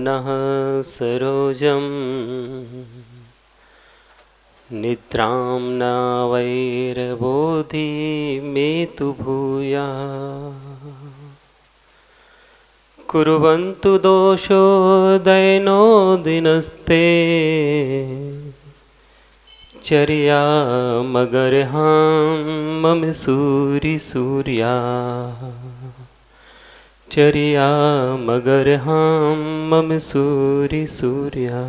मनः सरोजं निद्रां न वैरबोधि मे तु भूयात्। कुर्वन्तु दोषोदयनो दिनस्ते चर्या मगर्हां मम सूर्या चर्या मगर्हां मम सूर्या।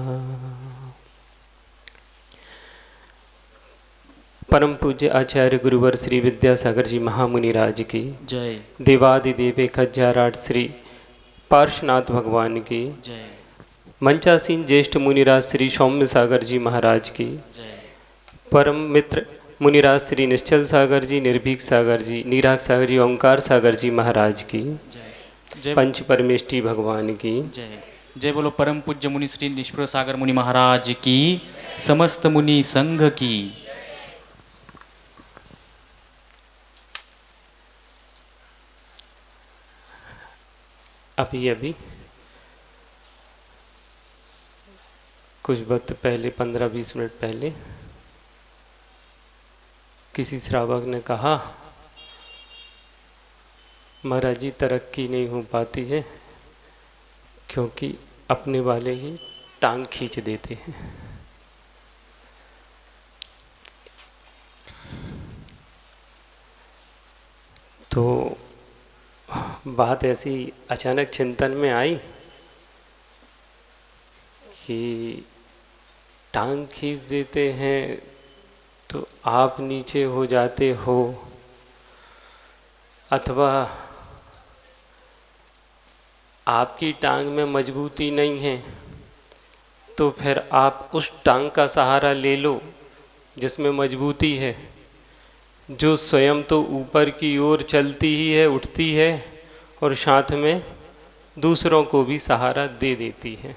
परम पूज्य आचार्य गुरुवर श्री विद्यासागर जी महामुनिराज की जय। देवादिदेव खज्जाराट श्री पार्श्वनाथ भगवान की जय। मंचासीन ज्येष्ठ मुनिराज श्री सौम्य सागर जी महाराज की जय। परम मित्र मुनिराज श्री निश्चल सागर जी, निर्भीक सागर जी, निराग सागर जी, ओंकार सागर जी महाराज की जय। जय। पंच परमेष्टि भगवान की जय। जय बोलो परम पूज्य मुनि श्री निष्प्र सागर मुनि महाराज की, समस्त मुनि संघ की। अभी कुछ वक्त पहले 15-20 मिनट पहले किसी श्रावक ने कहा, महाराज जी तरक्की नहीं हो पाती है क्योंकि अपने वाले ही टांग खींच देते हैं। तो बात ऐसी अचानक चिंतन में आई कि टांग खींच देते हैं तो आप नीचे हो जाते हो, अथवा आपकी टांग में मजबूती नहीं है तो फिर आप उस टांग का सहारा ले लो जिसमें मजबूती है, जो स्वयं तो ऊपर की ओर चलती ही है, उठती है और साथ में दूसरों को भी सहारा दे देती है।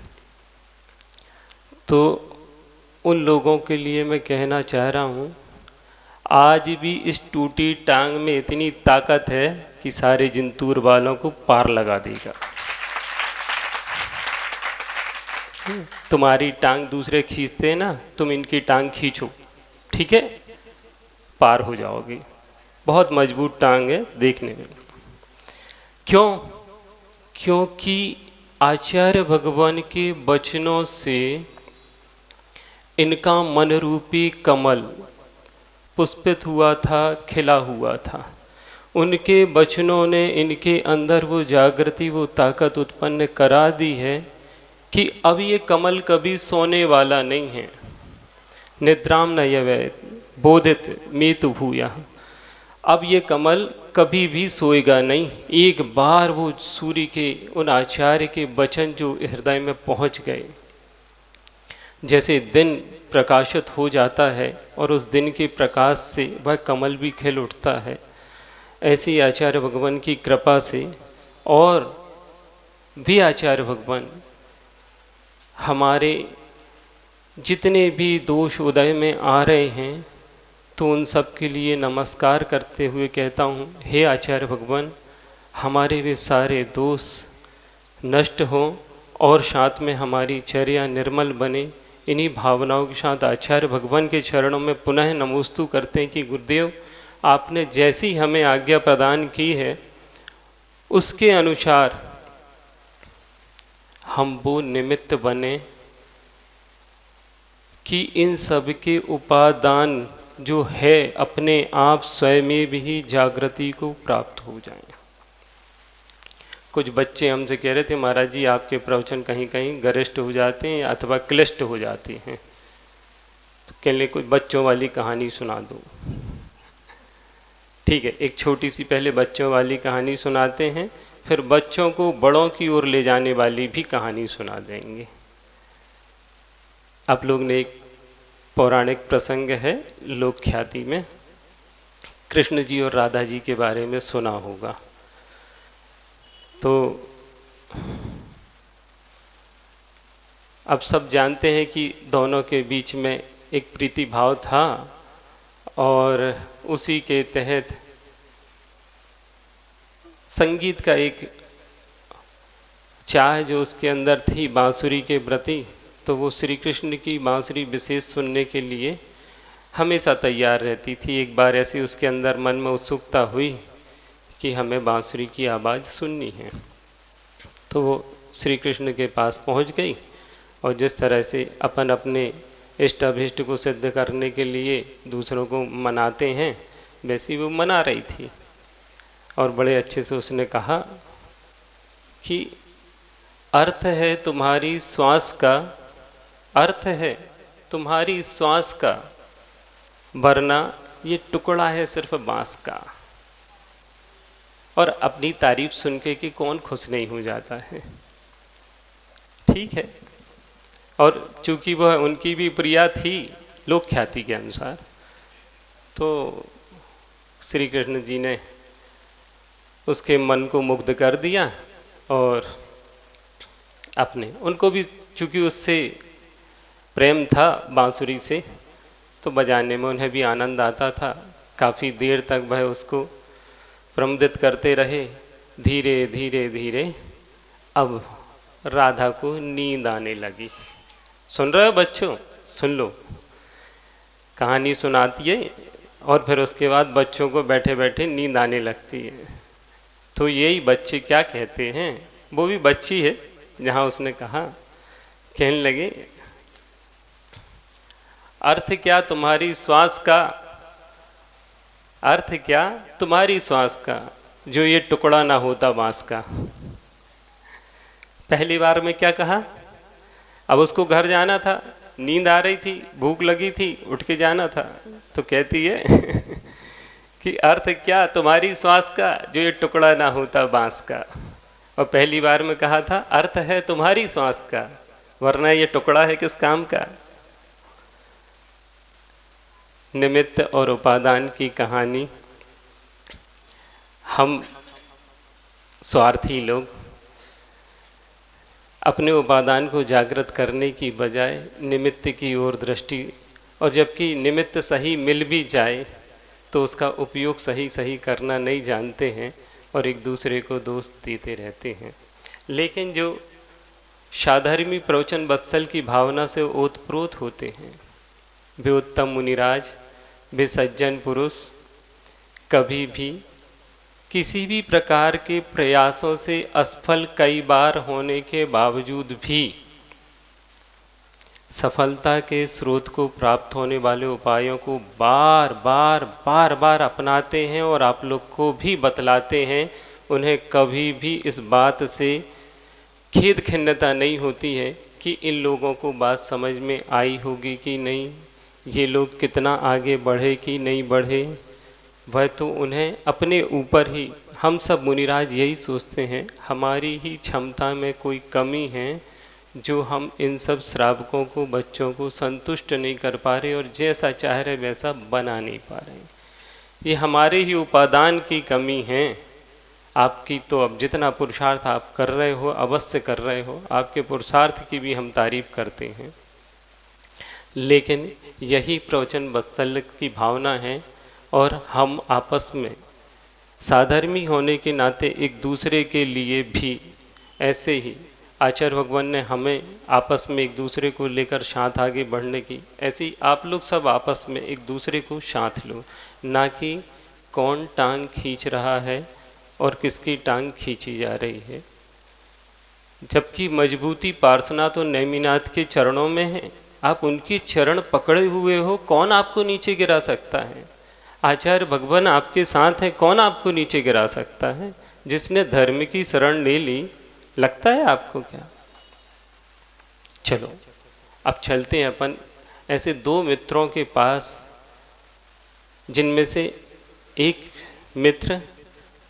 तो उन लोगों के लिए मैं कहना चाह रहा हूँ, आज भी इस टूटी टांग में इतनी ताकत है कि सारे जिंतूर वालों को पार लगा देगा। तुम्हारी टांग दूसरे खींचते हैं ना, तुम इनकी टांग खींचो, ठीक है, पार हो जाओगे। बहुत मजबूत टांग है देखने में। क्यों? क्योंकि आचार्य भगवान के वचनों से इनका मन रूपी कमल पुष्पित हुआ था, खिला हुआ था। उनके वचनों ने इनके अंदर वो जागृति, वो ताकत उत्पन्न करा दी है कि अब ये कमल कभी सोने वाला नहीं है। निद्राम न यवेत बोधित मे तु भूयाः। अब ये कमल कभी भी सोएगा नहीं। एक बार वो सूर्य के उन आचार्य के वचन जो हृदय में पहुंच गए, जैसे दिन प्रकाशित हो जाता है और उस दिन के प्रकाश से वह कमल भी खिल उठता है, ऐसी आचार्य भगवान की कृपा से और भी आचार्य भगवान हमारे जितने भी दोष उदय में आ रहे हैं, तो उन सब के लिए नमस्कार करते हुए कहता हूँ, हे आचार्य भगवान, हमारे वे सारे दोष नष्ट हों और साथ में हमारी चर्या निर्मल बने। इन्हीं भावनाओं के साथ आचार्य भगवान के चरणों में पुनः नमोस्तु करते हैं कि गुरुदेव, आपने जैसी हमें आज्ञा प्रदान की है उसके अनुसार हम वो निमित्त बने कि इन सब के उपादान जो है अपने आप स्वयं में भी जागृति को प्राप्त हो जाएं। कुछ बच्चे हमसे कह रहे थे, महाराज जी आपके प्रवचन कहीं कहीं गरिष्ठ हो जाते हैं अथवा क्लिष्ट हो जाते हैं, तो कह ले कुछ बच्चों वाली कहानी सुना दो। ठीक है, एक छोटी सी पहले बच्चों वाली कहानी सुनाते हैं, फिर बच्चों को बड़ों की ओर ले जाने वाली भी कहानी सुना देंगे। आप लोग ने एक पौराणिक प्रसंग है लोक ख्याति में, कृष्ण जी और राधा जी के बारे में सुना होगा। तो अब सब जानते हैं कि दोनों के बीच में एक प्रीति भाव था और उसी के तहत संगीत का एक चाह जो उसके अंदर थी बांसुरी के प्रति, तो वो श्री कृष्ण की बांसुरी विशेष सुनने के लिए हमेशा तैयार रहती थी। एक बार ऐसी उसके अंदर मन में उत्सुकता हुई कि हमें बांसुरी की आवाज़ सुननी है, तो वो श्री कृष्ण के पास पहुंच गई और जिस तरह से अपन अपने इष्ट अभिष्ट को सिद्ध करने के लिए दूसरों को मनाते हैं, वैसी वो मना रही थी। और बड़े अच्छे से उसने कहा कि अर्थ है तुम्हारी श्वास का, अर्थ है तुम्हारी श्वास का, वरना ये टुकड़ा है सिर्फ बांस का। और अपनी तारीफ सुन के कि कौन खुश नहीं हो जाता है, ठीक है। और चूंकि वह उनकी भी प्रिया थी लोक ख्याति के अनुसार, तो श्री कृष्ण जी ने उसके मन को मुग्ध कर दिया और अपने उनको भी चूंकि उससे प्रेम था बांसुरी से, तो बजाने में उन्हें भी आनंद आता था। काफ़ी देर तक वह उसको प्रमुदित करते रहे। धीरे धीरे धीरे अब राधा को नींद आने लगी। सुन रहे हो बच्चों, सुन लो, कहानी सुनाती है और फिर उसके बाद बच्चों को बैठे बैठे नींद आने लगती है। तो यही बच्चे क्या कहते हैं, वो भी बच्ची है, जहाँ उसने कहा, कहने लगे अर्थ क्या तुम्हारी श्वास का, अर्थ क्या तुम्हारी श्वास का, जो ये टुकड़ा ना होता बांस का। पहली बार में क्या कहा, अब उसको घर जाना था, नींद आ रही थी, भूख लगी थी, उठ के जाना था, तो कहती है कि अर्थ क्या तुम्हारी श्वास का, जो ये टुकड़ा ना होता बांस का। और पहली बार में कहा था अर्थ है तुम्हारी श्वास का, वरना ये टुकड़ा है किस काम का। निमित्त और उपादान की कहानी। हम स्वार्थी लोग अपने उपादान को जागृत करने की बजाय निमित्त की ओर दृष्टि, और जबकि निमित्त सही मिल भी जाए तो उसका उपयोग सही सही करना नहीं जानते हैं और एक दूसरे को दोष देते रहते हैं। लेकिन जो साधर्मी प्रवचन वत्सल की भावना से ओतप्रोत होते हैं, वे उत्तम मुनिराज, वे सज्जन पुरुष कभी भी किसी भी प्रकार के प्रयासों से असफल कई बार होने के बावजूद भी सफलता के स्रोत को प्राप्त होने वाले उपायों को बार बार बार बार अपनाते हैं और आप लोग को भी बतलाते हैं। उन्हें कभी भी इस बात से खेद खिन्नता नहीं होती है कि इन लोगों को बात समझ में आई होगी कि नहीं, ये लोग कितना आगे बढ़े कि नहीं बढ़े। वह तो उन्हें अपने ऊपर ही, हम सब मुनिराज यही सोचते हैं हमारी ही क्षमता में कोई कमी है जो हम इन सब श्रावकों को, बच्चों को संतुष्ट नहीं कर पा रहे और जैसा चाह रहे वैसा बना नहीं पा रहे। ये हमारे ही उपादान की कमी है। आपकी तो अब जितना पुरुषार्थ आप कर रहे हो, अवश्य कर रहे हो, आपके पुरुषार्थ की भी हम तारीफ करते हैं, लेकिन यही प्रवचन वत्सल्य की भावना है। और हम आपस में साधर्मी होने के नाते एक दूसरे के लिए भी ऐसे ही आचार्य भगवान ने हमें आपस में एक दूसरे को लेकर साथ आगे बढ़ने की, ऐसे ही आप लोग सब आपस में एक दूसरे को साथ लो, ना कि कौन टांग खींच रहा है और किसकी टांग खींची जा रही है। जबकि मजबूती पार्श्वनाथ तो नेमिनाथ के चरणों में है, आप उनकी चरण पकड़े हुए हो, कौन आपको नीचे गिरा सकता है। आचार्य भगवान आपके साथ है, कौन आपको नीचे गिरा सकता है। जिसने धर्म की शरण ले ली, लगता है आपको क्या। चलो अब चलते हैं अपन ऐसे दो मित्रों के पास, जिनमें से एक मित्र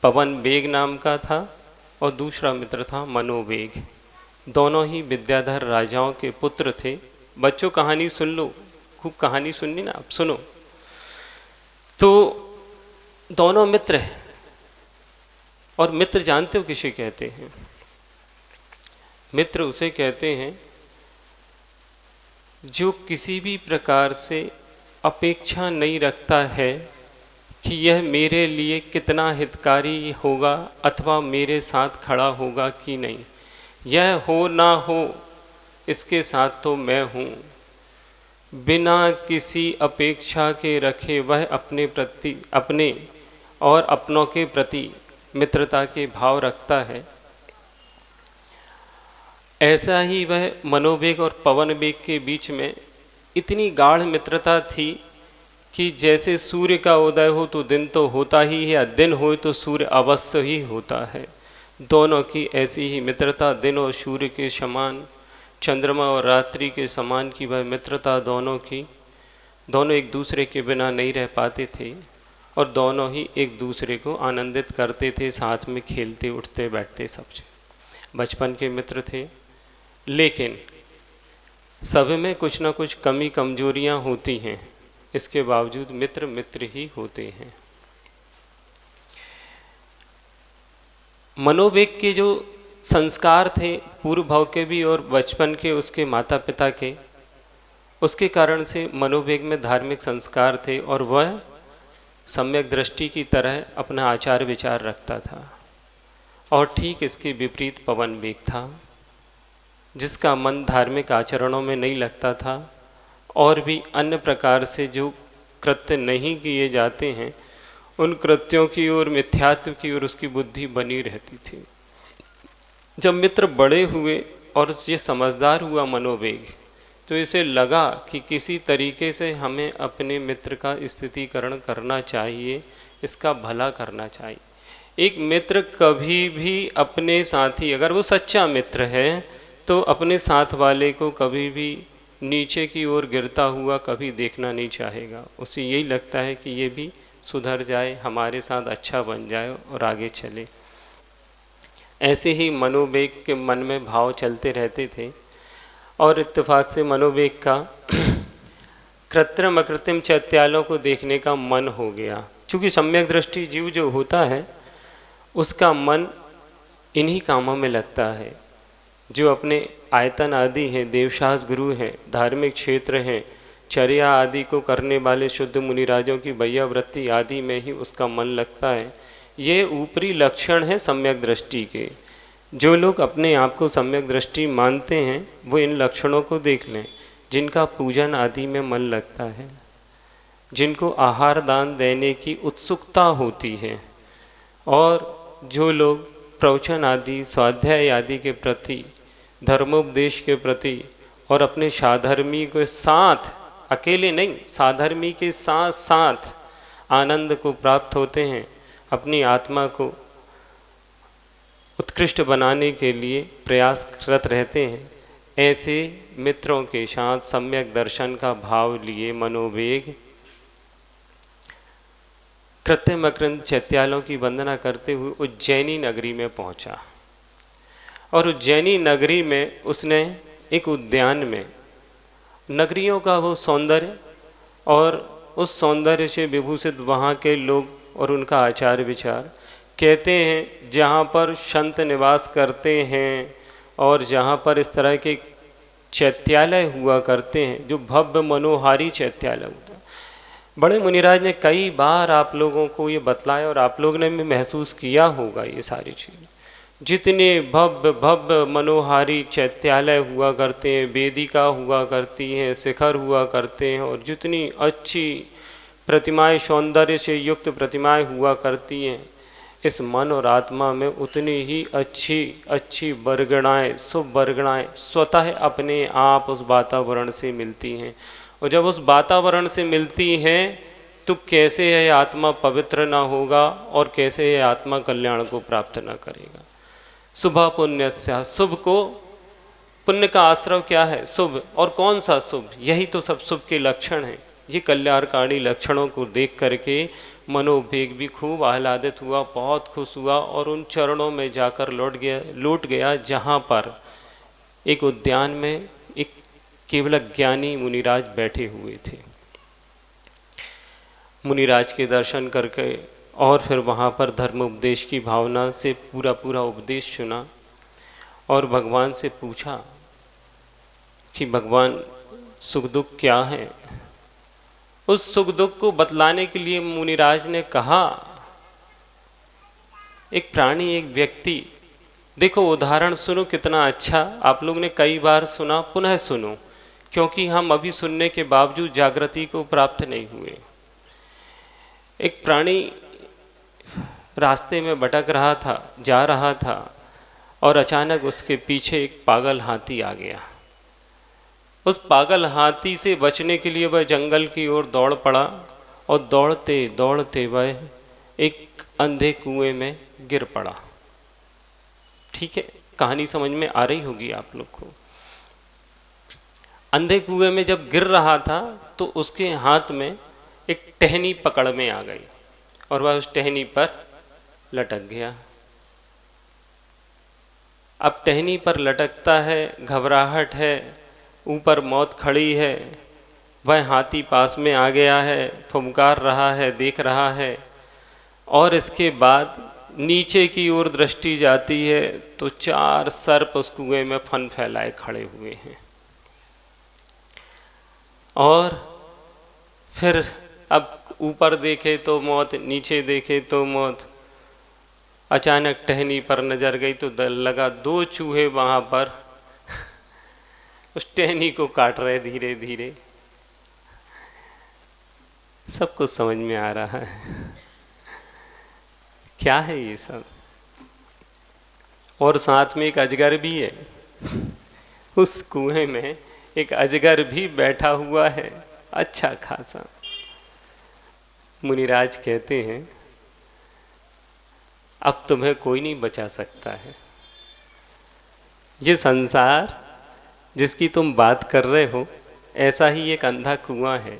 पवन वेग नाम का था और दूसरा मित्र था मनोवेग। दोनों ही विद्याधर राजाओं के पुत्र थे। बच्चों कहानी सुन लो, खूब कहानी सुननी ना, आप सुनो। तो दोनों मित्र हैं, और मित्र जानते हो किसे कहते हैं। मित्र उसे कहते हैं जो किसी भी प्रकार से अपेक्षा नहीं रखता है कि यह मेरे लिए कितना हितकारी होगा अथवा मेरे साथ खड़ा होगा कि नहीं, यह हो ना हो इसके साथ तो मैं हूँ, बिना किसी अपेक्षा के रखे वह अपने और अपनों के प्रति मित्रता के भाव रखता है। ऐसा ही वह मनोवेग और पवन वेग के बीच में इतनी गाढ़ मित्रता थी कि जैसे सूर्य का उदय हो तो दिन तो होता ही है, या दिन हो तो सूर्य अवश्य ही होता है। दोनों की ऐसी ही मित्रता, दिन और सूर्य के समान, चंद्रमा और रात्रि के समान की वह मित्रता दोनों की। दोनों एक दूसरे के बिना नहीं रह पाते थे और दोनों ही एक दूसरे को आनंदित करते थे, साथ में खेलते उठते बैठते सब बचपन के मित्र थे। लेकिन सब में कुछ ना कुछ कमी कमजोरियां होती हैं, इसके बावजूद मित्र मित्र ही होते हैं। मनोवेग के जो संस्कार थे पूर्व भाव के भी और बचपन के उसके माता पिता के, उसके कारण से मनोवेग में धार्मिक संस्कार थे और वह सम्यक दृष्टि की तरह अपना आचार विचार रखता था। और ठीक इसके विपरीत पवन वेग था, जिसका मन धार्मिक आचरणों में नहीं लगता था और भी अन्य प्रकार से जो कृत्य नहीं किए जाते हैं उन कृत्यों की ओर, मिथ्यात्व की ओर उसकी बुद्धि बनी रहती थी। जब मित्र बड़े हुए और ये समझदार हुआ मनोवेग, तो इसे लगा कि किसी तरीके से हमें अपने मित्र का स्थितीकरण करना चाहिए, इसका भला करना चाहिए। एक मित्र कभी भी अपने साथी, अगर वो सच्चा मित्र है तो अपने साथ वाले को कभी भी नीचे की ओर गिरता हुआ कभी देखना नहीं चाहेगा। उसे यही लगता है कि ये भी सुधर जाए, हमारे साथ अच्छा बन जाए और आगे चले। ऐसे ही मनोवेग के मन में भाव चलते रहते थे और इत्तेफाक से मनोवेग का कृत्रिम अकृत्रिम चैत्यालों को देखने का मन हो गया। चूँकि सम्यक दृष्टि जीव जो होता है उसका मन इन्हीं कामों में लगता है, जो अपने आयतन आदि हैं, देवशास गुरु हैं, धार्मिक क्षेत्र हैं, चर्या आदि को करने वाले शुद्ध मुनिराजों की वैयावृत्ति आदि में ही उसका मन लगता है। ये ऊपरी लक्षण है सम्यक दृष्टि के। जो लोग अपने आप को सम्यक दृष्टि मानते हैं वो इन लक्षणों को देख लें। जिनका पूजन आदि में मन लगता है, जिनको आहार दान देने की उत्सुकता होती है, और जो लोग प्रवचन आदि स्वाध्याय आदि के प्रति, धर्मोपदेश के प्रति और अपने साधर्मी के साथ, अकेले नहीं, साधर्मी के साथ साथ आनंद को प्राप्त होते हैं, अपनी आत्मा को उत्कृष्ट बनाने के लिए प्रयासरत रहते हैं, ऐसे मित्रों के साथ सम्यक दर्शन का भाव लिए मनोवेग कृत्रिम अकृत्रिम चैत्यालों की वंदना करते हुए उज्जैनी नगरी में पहुंचा। और उज्जैनी नगरी में उसने एक उद्यान में नगरियों का वो सौंदर्य और उस सौंदर्य से विभूषित वहाँ के लोग और उनका आचार विचार, कहते हैं जहाँ पर संत निवास करते हैं और जहाँ पर इस तरह के चैत्यालय हुआ करते हैं, जो भव्य मनोहारी चैत्यालय होता है। बड़े मुनिराज ने कई बार आप लोगों को ये बतलाया और आप लोगों ने भी महसूस किया होगा ये सारी चीज़ें। जितने भव्य भव्य मनोहारी चैत्यालय हुआ करते हैं, वेदिका हुआ करती हैं, शिखर हुआ करते हैं, और जितनी अच्छी प्रतिमाएं, सौंदर्य से युक्त प्रतिमाएं हुआ करती हैं, इस मन और आत्मा में उतनी ही अच्छी अच्छी वर्गणाएँ, शुभ वर्गणाएँ स्वतः अपने आप उस वातावरण से मिलती हैं। और जब उस वातावरण से मिलती हैं तो कैसे यह आत्मा पवित्र ना होगा और कैसे यह आत्मा कल्याण को प्राप्त ना करेगा। शुभ पुण्यस्य, शुभ को, पुण्य का आश्रय क्या है? शुभ। और कौन सा शुभ? यही तो सब शुभ के लक्षण हैं। ये कल्याणकारी लक्षणों को देख करके मनोवेग भी खूब आह्लादित हुआ, बहुत खुश हुआ और उन चरणों में जाकर लौट गया जहाँ पर एक उद्यान में एक केवल ज्ञानी मुनिराज बैठे हुए थे। मुनिराज के दर्शन करके और फिर वहाँ पर धर्म उपदेश की भावना से पूरा उपदेश सुना और भगवान से पूछा कि भगवान सुख दुख क्या है। उस सुख दुख को बतलाने के लिए मुनिराज ने कहा, एक प्राणी, एक व्यक्ति देखो उदाहरण सुनो कितना अच्छा, आप लोग ने कई बार सुना, पुनः सुनो, क्योंकि हम अभी सुनने के बावजूद जागृति को प्राप्त नहीं हुए। एक प्राणी रास्ते में भटक रहा था, जा रहा था, और अचानक उसके पीछे एक पागल हाथी आ गया। उस पागल हाथी से बचने के लिए वह जंगल की ओर दौड़ पड़ा, और दौड़ते दौड़ते वह एक अंधे कुएं में गिर पड़ा। ठीक है, कहानी समझ में आ रही होगी आप लोग को। अंधे कुएं में जब गिर रहा था तो उसके हाथ में एक टहनी पकड़ में आ गई, और वह उस टहनी पर लटक गया। अब टहनी पर लटकता है, घबराहट है, ऊपर मौत खड़ी है, वह हाथी पास में आ गया है, फुमकार रहा है, देख रहा है, और इसके बाद नीचे की ओर दृष्टि जाती है तो 4 सर्प उस कुएं में फन फैलाए खड़े हुए हैं। और फिर अब ऊपर देखे तो मौत, नीचे देखे तो मौत। अचानक टहनी पर नजर गई तो लगा 2 चूहे वहां पर उस टहनी को काट रहे धीरे धीरे। सब कुछ समझ में आ रहा है क्या है ये सब। और साथ में एक अजगर भी है, उस कुएं में एक अजगर भी बैठा हुआ है, अच्छा खासा। मुनिराज कहते हैं अब तुम्हें कोई नहीं बचा सकता है। ये संसार जिसकी तुम बात कर रहे हो, ऐसा ही एक अंधा कुआं है।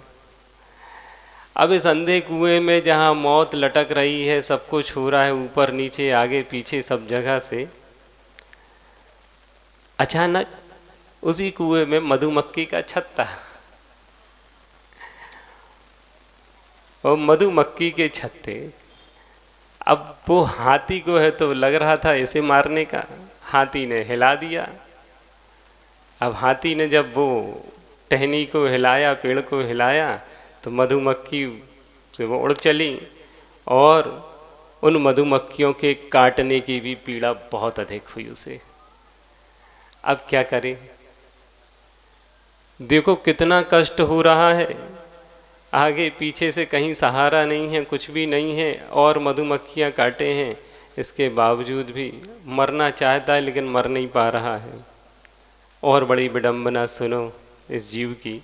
अब इस अंधे कुएं में जहाँ मौत लटक रही है, सब कुछ हो रहा है, ऊपर नीचे आगे पीछे सब जगह से, अचानक उसी कुएं में मधुमक्खी का छत्ता, और मधुमक्खी के छत्ते। अब वो हाथी को है तो लग रहा था इसे मारने का, हाथी ने हिला दिया। अब हाथी ने जब वो टहनी को हिलाया, पेड़ को हिलाया, तो मधुमक्खी से वो उड़ चली, और उन मधुमक्खियों के काटने की भी पीड़ा बहुत अधिक हुई उसे। अब क्या करे, देखो कितना कष्ट हो रहा है, आगे पीछे से कहीं सहारा नहीं है, कुछ भी नहीं है, और मधुमक्खियां काटे हैं। इसके बावजूद भी मरना चाहता है लेकिन मर नहीं पा रहा है। और बड़ी विडंबना सुनो इस जीव की।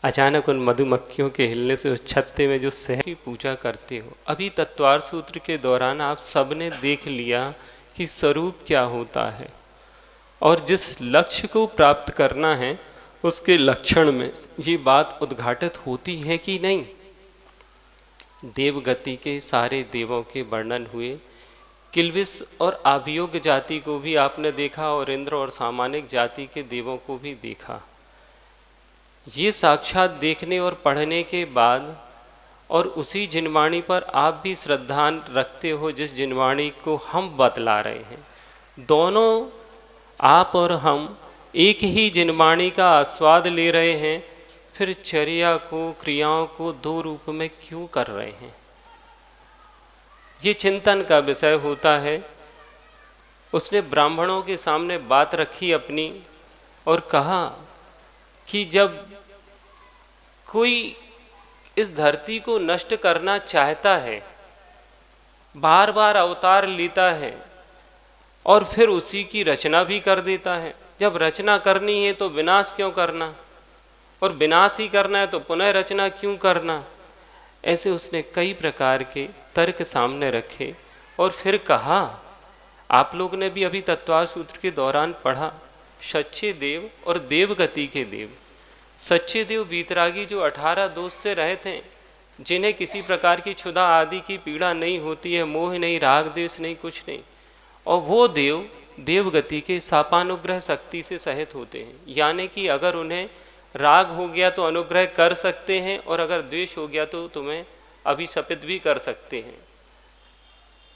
अचानक उन मधुमक्खियों के हिलने से उस छत्ते में जो शहद की पूजा करते हो, अभी तत्वार सूत्र के दौरान आप सबने देख लिया कि स्वरूप क्या होता है, और जिस लक्ष्य को प्राप्त करना है उसके लक्षण में ये बात उद्घाटित होती है कि नहीं। देवगति के सारे देवों के वर्णन हुए, किल्विस और अभियोग जाति को भी आपने देखा, और इंद्र और सामानिक जाति के देवों को भी देखा। ये साक्षात देखने और पढ़ने के बाद, और उसी जिनवाणी पर आप भी श्रद्धा रखते हो जिस जिनवाणी को हम बतला रहे हैं। दोनों आप और हम एक ही जिनवाणी का आस्वाद ले रहे हैं, फिर चर्या को, क्रियाओं को 2 रूप में क्यों कर रहे हैं? ये चिंतन का विषय होता है। उसने ब्राह्मणों के सामने बात रखी अपनी, और कहा कि जब कोई इस धरती को नष्ट करना चाहता है, बार बार अवतार लेता है, और फिर उसी की रचना भी कर देता है। जब रचना करनी है तो विनाश क्यों करना, और विनाश ही करना है तो पुनः रचना क्यों करना? ऐसे उसने कई प्रकार के तर्क सामने रखे, और फिर कहा, आप लोग ने भी अभी तत्वार सूत्र के दौरान पढ़ा, सच्चे देव और देवगति के देव। सच्चे देव वीतरागी जो 18 दोष से रहित हैं, जिन्हें किसी प्रकार की क्षुधा आदि की पीड़ा नहीं होती है, मोह नहीं, राग द्वेष नहीं, कुछ नहीं, और वो देव देवगति के शापानुग्रह शक्ति से सहित होते हैं। यानी कि अगर उन्हें राग हो गया तो अनुग्रह कर सकते हैं, और अगर द्वेष हो गया तो तुम्हें अभिशपित भी कर सकते हैं।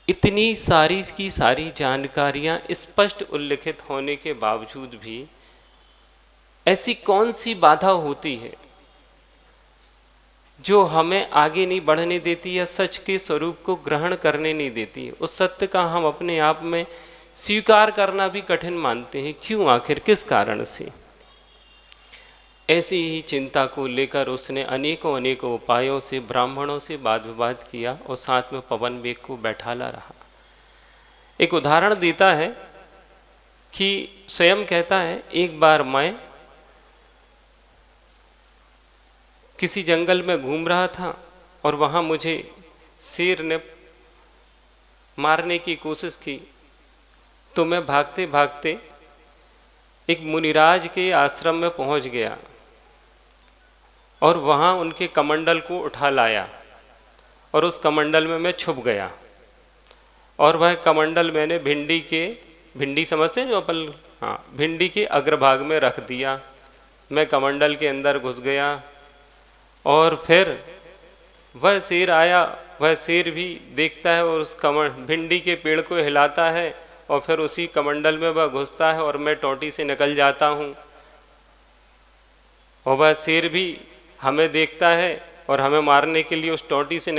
इतनी सारी की सारी जानकारियां स्पष्ट उल्लिखित होने के बावजूद भी ऐसी कौन सी बाधा होती है जो हमें आगे नहीं बढ़ने देती या सच के स्वरूप को ग्रहण करने नहीं देती है। उस सत्य का हम अपने आप में स्वीकार करना भी कठिन मानते हैं। क्यों, आखिर किस कारण से? ऐसी ही चिंता को लेकर उसने अनेकों अनेकों उपायों से ब्राह्मणों से वाद विवाद किया और साथ में पवन वेग को बैठाला रहा। एक उदाहरण देता है कि स्वयं कहता है, एक बार मैं किसी जंगल में घूम रहा था और वहाँ मुझे शेर ने मारने की कोशिश की, तो मैं भागते भागते एक मुनिराज के आश्रम में पहुँच गया और वहाँ उनके कमंडल को उठा लाया और उस कमंडल में मैं छुप गया और वह कमंडल मैंने भिंडी समझते हैं जो अपन, हाँ, भिंडी के अग्रभाग में रख दिया। मैं कमंडल के अंदर घुस गया और फिर वह शेर आया। वह शेर भी देखता है और उस भिंडी के पेड़ को हिलाता है और फिर उसी कमंडल में वह घुसता है और मैं टोंटी से निकल जाता हूँ। और वह शेर भी हमें देखता है और हमें मारने के लिए उस टोंटी से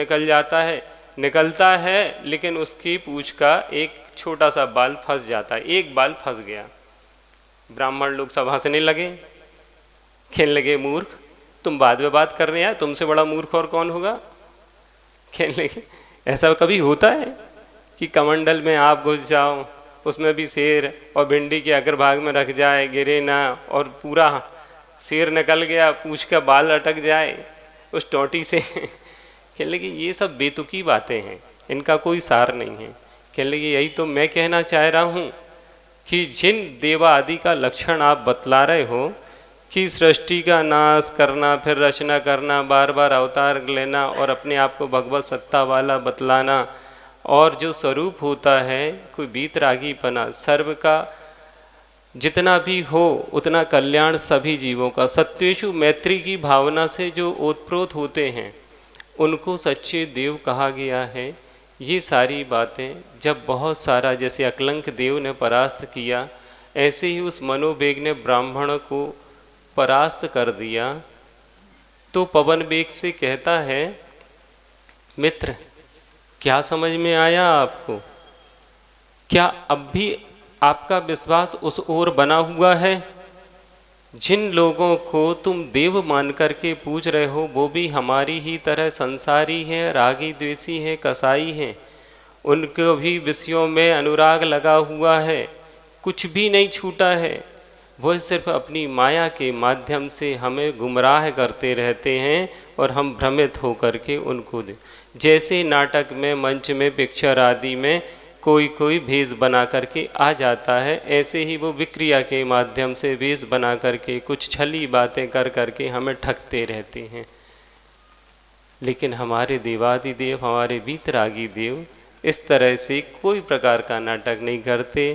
निकलता है, लेकिन उसकी पूंछ का एक छोटा सा बाल फंस जाता है। एक बाल फंस गया। ब्राह्मण लोग सब हंसने लगे, कहने लगे, मूर्ख, तुम बाद में बात कर रहे हैं, तुमसे बड़ा मूर्ख और कौन होगा? कहने लगे, ऐसा कभी होता है कि कमंडल में आप घुस जाओ, उसमें भी शेर, और भिंडी के अग्रभाग में रख जाए, गिरे ना, और पूरा शेर निकल गया, पूंछ का बाल अटक जाए उस टोंटी से। कहने लगे, ये सब बेतुकी बातें हैं, इनका कोई सार नहीं है। कहने लगे, यही तो मैं कहना चाह रहा हूँ कि जिन देवा आदि का लक्षण आप बतला रहे हो कि सृष्टि का नाश करना, फिर रचना करना, बार बार अवतार लेना और अपने आप को भगवत सत्ता वाला बतलाना, और जो स्वरूप होता है कोई बीतरागीपना, सर्व का जितना भी हो उतना कल्याण सभी जीवों का, सत्येषु मैत्री की भावना से जो ओतप्रोत होते हैं उनको सच्चे देव कहा गया है। ये सारी बातें जब बहुत सारा, जैसे अकलंक देव ने परास्त किया, ऐसे ही उस मनोवेग ने ब्राह्मण को परास्त कर दिया। तो पवन वेग से कहता है, मित्र, क्या समझ में आया आपको? क्या अब भी आपका विश्वास उस ओर बना हुआ है? जिन लोगों को तुम देव मान करके पूज रहे हो वो भी हमारी ही तरह संसारी हैं, रागी द्वेषी हैं, कसाई हैं। उनको भी विषयों में अनुराग लगा हुआ है, कुछ भी नहीं छूटा है। वह सिर्फ अपनी माया के माध्यम से हमें गुमराह करते रहते हैं और हम भ्रमित होकर के उनको जैसे नाटक में, मंच में, पिक्चर आदि में कोई भेष बना करके आ जाता है, ऐसे ही वो विक्रिया के माध्यम से भेष बना करके कुछ छली बातें कर करके हमें ठगते रहते हैं। लेकिन हमारे देवादिदेव, हमारे वीतरागी देव इस तरह से कोई प्रकार का नाटक नहीं करते।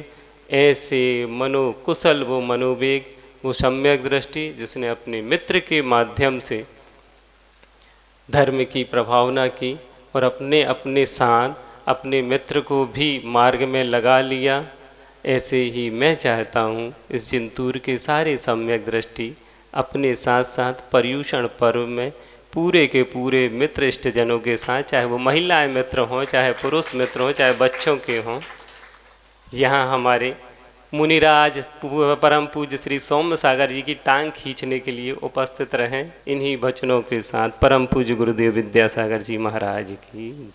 ऐसे मनोकुशल वो मनोवेग, वो सम्यक दृष्टि जिसने अपने मित्र के माध्यम से धर्म की प्रभावना की और अपने अपने साथ अपने मित्र को भी मार्ग में लगा लिया, ऐसे ही मैं चाहता हूँ इस जिंतूर के सारे सम्यक दृष्टि अपने साथ साथ पर्युषण पर्व में पूरे के पूरे मित्र इष्टजनों के साथ, चाहे वो महिलाएं मित्र हों, चाहे पुरुष मित्र हों, चाहे बच्चों के हों, यहाँ हमारे मुनिराज परम पूज्य श्री सौम्य सागर जी की टांग खींचने के लिए उपस्थित रहें। इन्हीं वचनों के साथ परम पूज्य गुरुदेव विद्यासागर जी महाराज की